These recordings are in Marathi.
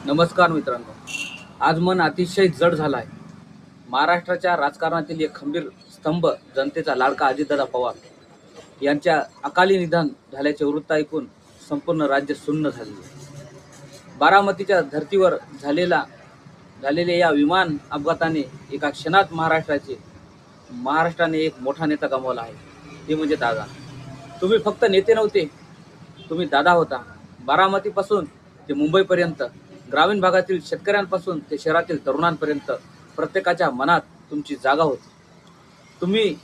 नमस्कार मित्रांनो. आज मन अतिशय जड झालं आहे. महाराष्ट्राच्या राजकारणातील एक खंबीर स्तंभ, जनतेचा लाडका अजितदादा पवार यांच्या अकाली निधन झाल्याचे वृत्त ऐकून संपूर्ण राज्य सुन्न झाले. बारामतीच्या धर्तीवर झालेल्या या विमान अपघाताने एका क्षणात महाराष्ट्राने एक मोठा नेता गमावला आहे. ते म्हणजे दादा. तुम्ही फक्त नेते नव्हते, तुम्ही दादा होता. बारामतीपासून ते मुंबईपर्यंत, ग्रामीण भागातील शेतकऱ्यांपासून ते शहरातील तरुणांपर्यंत प्रत्येकाच्या मनात तुमची जागा होती. तुम्ही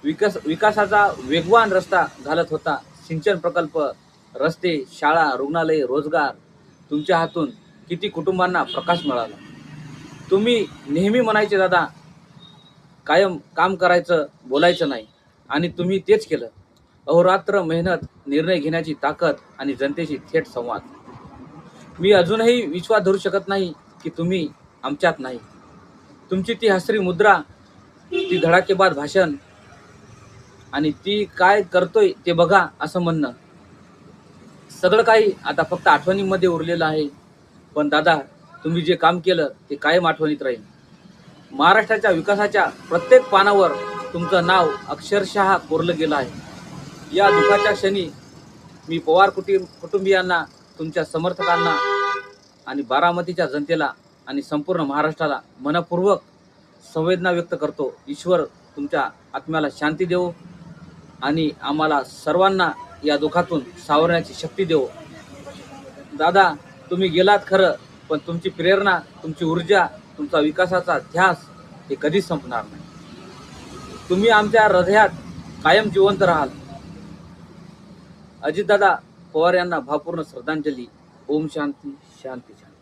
विकासाचा वेगवान रस्ता घालत होता. सिंचन प्रकल्प, रस्ते, शाळा, रुग्णालय, रोजगार, तुमच्या हातून किती कुटुंबांना प्रकाश मिळाला. तुम्ही नेहमी म्हणायचे, दादा कायम काम करायचं, बोलायचं नाही. आणि तुम्ही तेच केलं. अहोरात्र मेहनत, निर्णय घेण्याची ताकद आणि जनतेशी थेट संवाद. मी अजूनही विश्वास धरू शकत नाही की तुम्ही आमच्यात नाही. तुमची ती हसरी मुद्रा, ती धडाकेबाज भाषण आणि ती काय करतोय ते बघा असं म्हणणं, सगळं काही आता फक्त आठवणीमध्ये उरलेलं आहे. पण दादा, तुम्ही जे काम केलं ते कायम आठवणीत राहील. महाराष्ट्राच्या विकासाच्या प्रत्येक पानावर तुमचं नाव अक्षरशः कोरलं गेलं आहे. या दुःखाच्या क्षणी मी पवार कुटुंबियांना, तुमच्या समर्थकांना आणि बारामतीच्या जनतेला आणि संपूर्ण महाराष्ट्राला मनपूर्वक संवेदना व्यक्त करतो. ईश्वर तुमच्या आत्म्याला शांती देवो आणि आम्हाला सर्वांना या दुःखातून सावरण्याची शक्ती देवो. दादा, तुम्ही गेलात खरं, पण तुमची प्रेरणा, तुमची ऊर्जा, तुमचा विकासाचा ध्यास हे कधीच संपणार नाही. तुम्ही आमच्या हृदयात कायम जिवंत राहाल. अजितदादा पवार यांना भावपूर्ण श्रद्धांजली. ओम शांती शांती शांती.